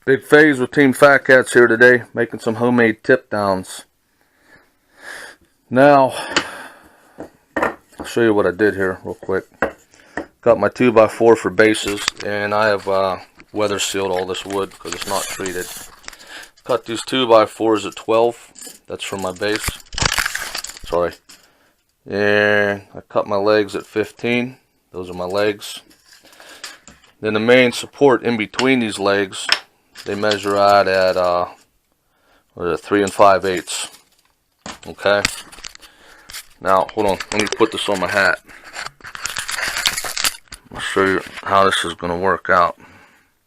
Big Phase with Team Fat Katz here today, making some homemade tip downs. Now, I'll show you what I did here real quick. Got my 2x4 for bases, and I have weather sealed all this wood because it's not treated. Cut these 2x4s at 12. That's for my base. Sorry. And I cut my legs at 15. Those are my legs. Then the main support in between these legs, they measure out at 3 5/8. Okay. Now hold on, let me put this on my hat. I'll show you how this is going to work out.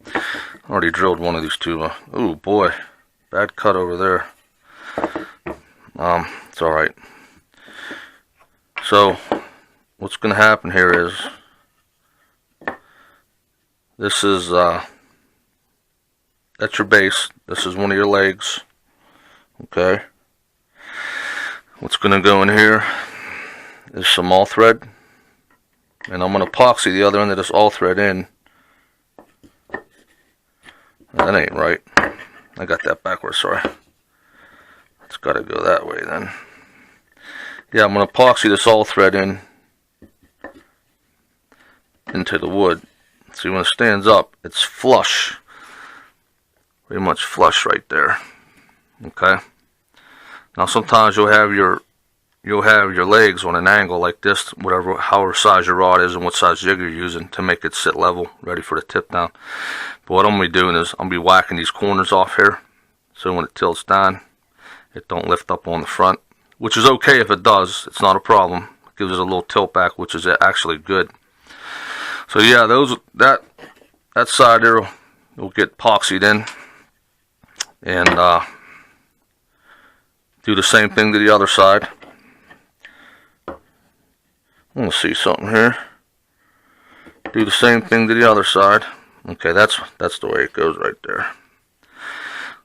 I already drilled one of these two. Oh boy, bad cut over there. It's all right. So what's going to happen here is this is that's your base. This is one of your legs. Okay. What's going to go in here is some all thread, and I'm going to epoxy the other end of this all thread in. That ain't right. I got that backwards. Sorry. It's got to go that way then. Yeah, I'm going to epoxy this all thread into the wood. See, when it stands up, it's flush. Pretty much flush right there. Okay. Now sometimes you'll have your legs on an angle like this, however size your rod is and what size jig you're using to make it sit level, ready for the tip down. But what I'm going to be doing is I'm going to be whacking these corners off here, so when it tilts down, it don't lift up on the front, which is okay if it does. It's not a problem. It gives it a little tilt back, which is actually good. So yeah, that side there will get epoxied in, and do the same thing to the other side. I want to see something here. Do the same thing to the other side. Okay, that's the way it goes right there.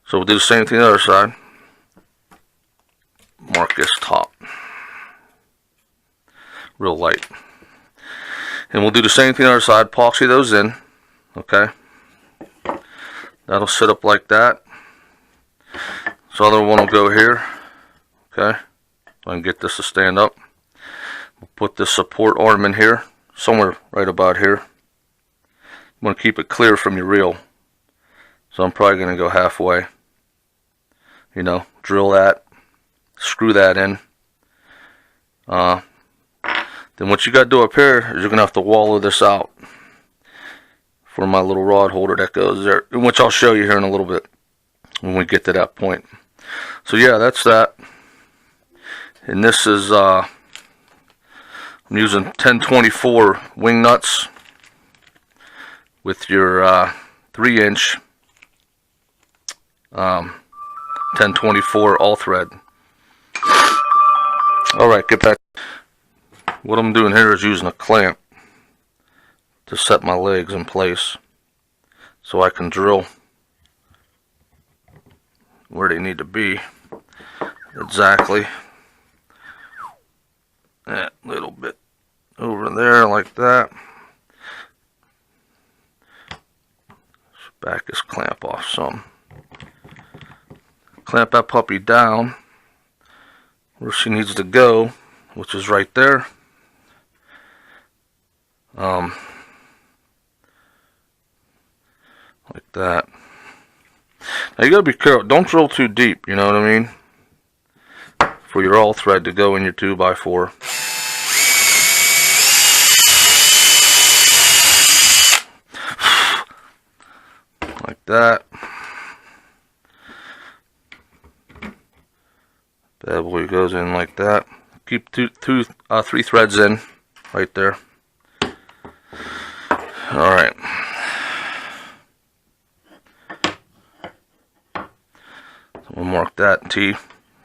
So we'll do the same thing to the other side. Mark this top real light. And we'll do the same thing on the other side, epoxy those in. Okay. That'll sit up like that. This other one will go here. Okay. So I can get this to stand up. We'll put this support arm in here, somewhere right about here. I'm going to keep it clear from your reel. So I'm probably going to go halfway. You know, drill that, screw that in. Then what you got to do up here is you're going to have to wallow this out for my little rod holder that goes there, which I'll show you here in a little bit when we get to that point. So yeah, that's that. And this is I'm using 1024 wing nuts with your 3-inch 1024 all thread. Alright, get back. What I'm doing here is using a clamp to set my legs in place so I can drill where they need to be exactly. That little bit over there like that. Back this clamp off some. Clamp that puppy down where she needs to go, which is right there. Like that. Now you gotta be careful. Don't drill too deep, you know what I mean? For your all thread to go in your 2x4. Like that. That boy goes in like that. Keep three threads in right there. Alright. So we'll mark that T.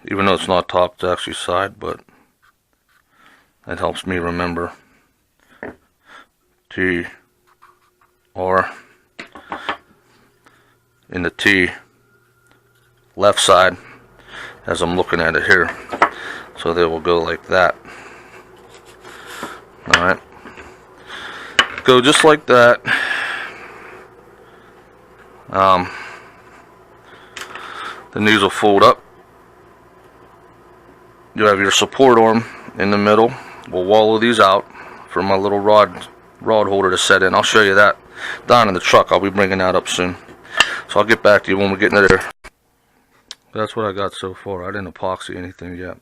Even though it's not top, it's actually side, but that helps me remember. T, R, in the T, left side, as I'm looking at it here. So they will go like that. Alright. Go just like that. Then these will fold up. You have your support arm in the middle. We'll wallow these out for my little rod holder to set in. I'll show you that down in the truck. I'll be bringing that up soon. So I'll get back to you when we get into there. That's what I got so far. I didn't epoxy anything yet.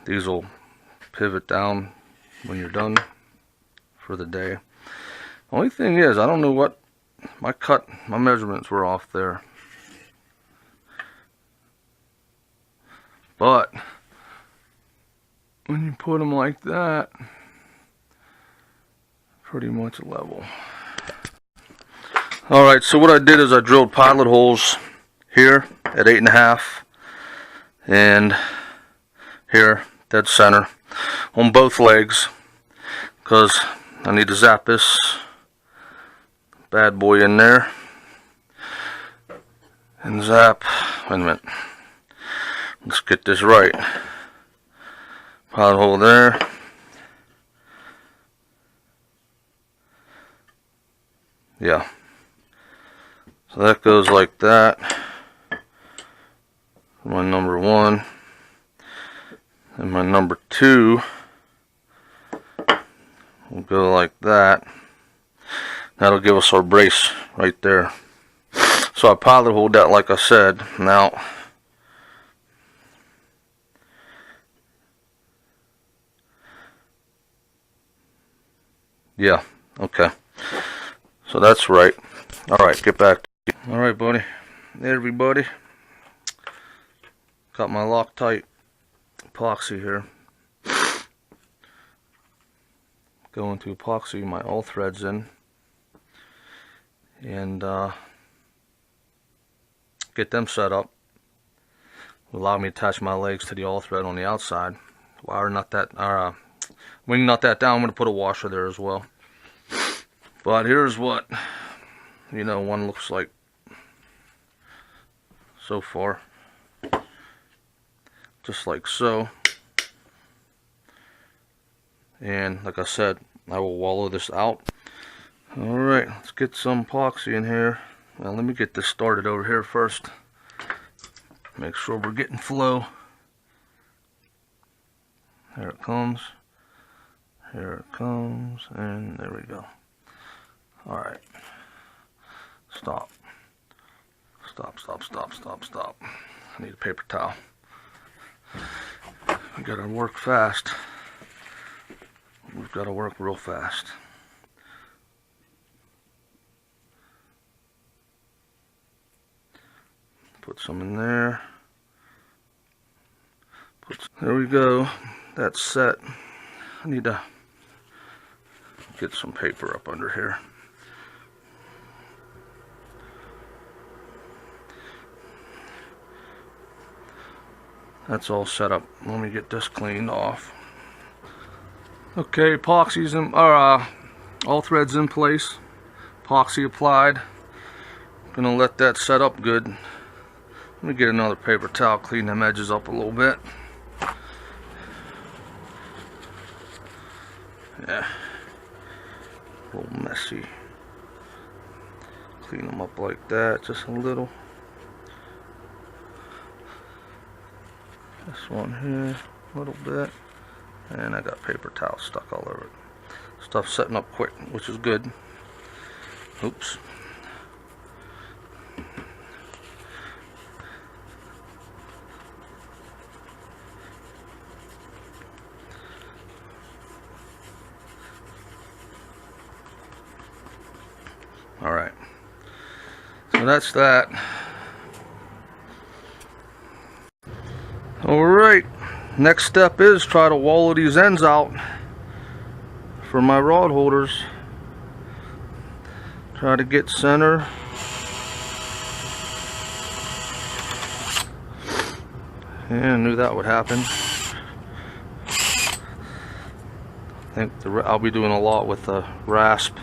These will pivot down when you're done for the day. Only thing is, I don't know what my measurements were off there. But when you put them like that, pretty much level. Alright, so what I did is I drilled pilot holes here at 8.5 and here, dead center, on both legs, because I need to zap this bad boy in there and zap. Wait a minute. Let's get this right. Pilot hole there. Yeah. So that goes like that. My number 1. And my number 2 will go like that. That'll give us our brace right there. So I pilot hold that like I said. Now, yeah, okay. So that's right. Alright, get back to you. Alright, buddy. Everybody. Got my Loctite epoxy here. Going to epoxy my all threads in. And get them set up. Will allow me to attach my legs to the all thread on the outside. Wire nut that, wing nut that down. I'm going to put a washer there as well. But here's what, you know, one looks like so far. Just like so. And like I said, I will wallow this out. Alright, let's get some epoxy in here. Now let me get this started over here first. Make sure we're getting flow. There it comes. Here it comes. And there we go. Alright. Stop. Stop, stop, stop, stop, stop. I need a paper towel. We gotta work fast. We've gotta work real fast. Put some in there. There we go. That's set. I need to get some paper up under here. That's all set up. Let me get this cleaned off. Okay, epoxy's in, all threads in place. Epoxy applied. Gonna let that set up good. Let me get another paper towel, clean them edges up a little bit. Yeah, a little messy. Clean them up like that, just a little. This one here, a little bit. And I got paper towel stuck all over it. Stuff setting up quick, which is good. Oops. Alright. So that's that. Alright. Next step is try to wallow these ends out for my rod holders. Try to get center. Yeah, I knew that would happen. I think I'll be doing a lot with the rasp.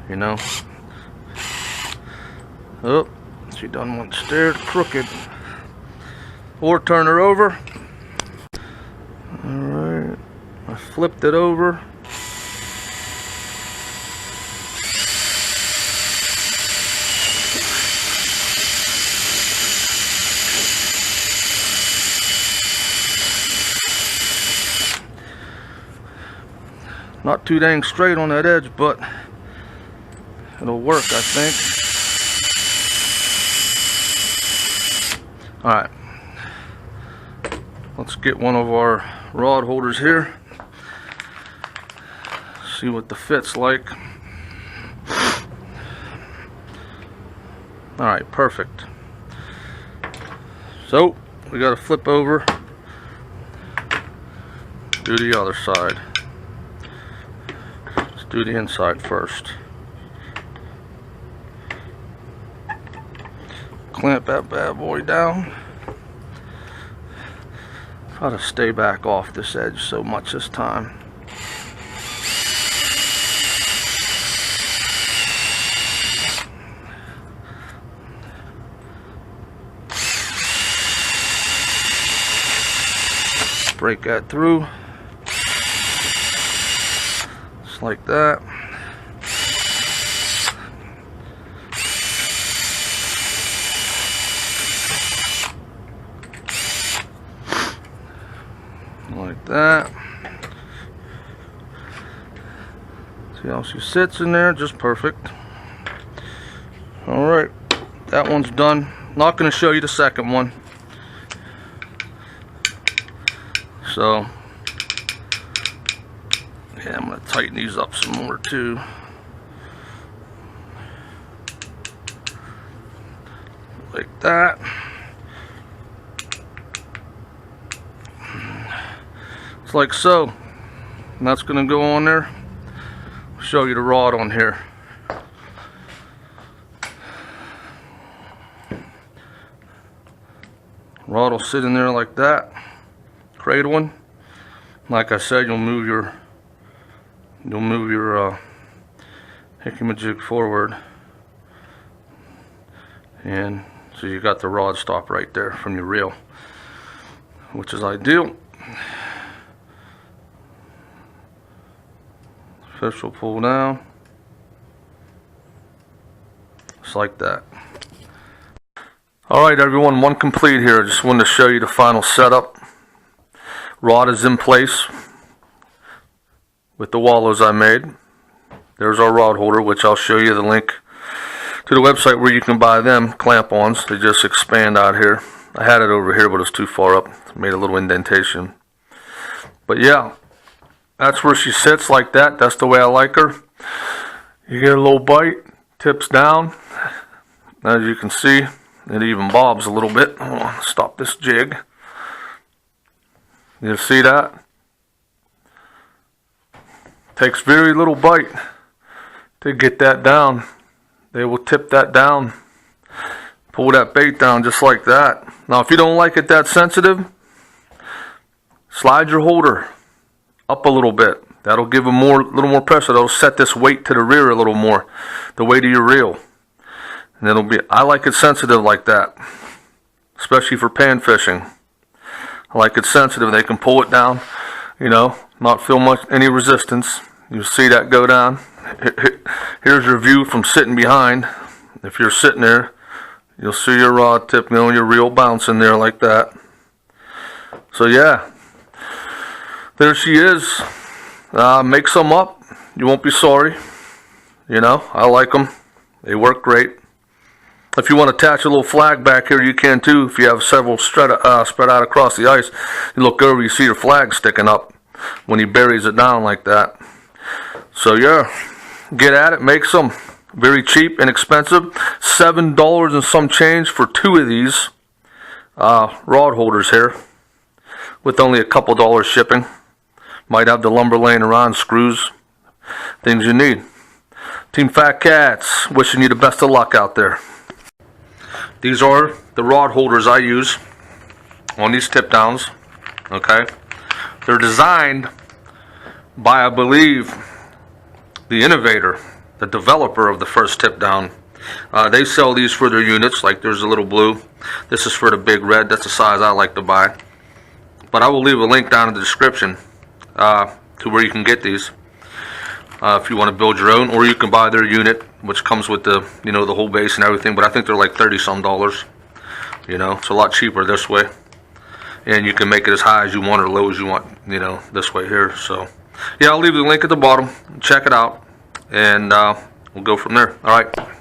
You know. Oh, she done went stared crooked. Or turn her over. Alright. I flipped it over. Not too dang straight on that edge, but it'll work, I think. Alright, let's get one of our rod holders here, see what the fit's like. Alright, perfect. So we got to flip over, do the other side. Let's do the inside first. Clamp that bad boy down. Try to stay back off this edge so much this time. Break that through. Just like that. Like that. See how she sits in there, just perfect. Alright, that one's done. Not going to show you the second one. So, yeah, I'm going to tighten these up some more too. Like that. It's like so. And that's going to go on there. I'll show you the rod on here. Rod will sit in there like that. Cradling. Like I said, you'll move your hickey-majig forward, and so you got the rod stop right there from your reel, which is ideal. Fish will pull down just like that. Alright everyone, one complete here. I just wanted to show you the final setup. Rod is in place with the wallows I made. There's our rod holder, which I'll show you the link to the website where you can buy them clamp-ons. They just expand out here. I had it over here, but it's too far up. Made a little indentation. But yeah, that's where she sits like that. That's the way I like her. You get a little bite, tips down. As you can see, it even bobs a little bit. Hold on, stop this jig. You see that? Takes very little bite to get that down. They will tip that down. Pull that bait down just like that. Now if you don't like it that sensitive, slide your holder up a little bit. That'll give a little more pressure. That'll set this weight to the rear a little more. The weight of your reel. And it'll be, I like it sensitive like that. Especially for pan fishing. I like it sensitive. They can pull it down, you know, not feel any resistance. You'll see that go down. Here's your view from sitting behind. If you're sitting there, you'll see your rod tip, you know, your reel bouncing there like that. So yeah, there she is. Make some up. You won't be sorry. You know, I like them. They work great. If you want to attach a little flag back here, you can too. If you have several spread out across the ice, you look over, you see your flag sticking up when he buries it down like that. So yeah, get at it, make some. Very cheap, inexpensive. $7 and some change for two of these rod holders here, with only a couple dollars shipping. Might have the lumber laying around, screws, things you need. Team Fat Cats, wishing you the best of luck out there. These are the rod holders I use on these tip downs. Okay, they're designed by, I believe, the innovator, the developer of the first tip down. They sell these for their units. Like there's a little blue. This is for the big red. That's the size I like to buy. But I will leave a link down in the description to where you can get these. If you want to build your own, or you can buy their unit, which comes with the, you know, the whole base and everything. But I think they're like $30-some. You know, it's a lot cheaper this way, and you can make it as high as you want or low as you want. You know, this way here. So yeah, I'll leave the link at the bottom. Check it out, and we'll go from there. All right.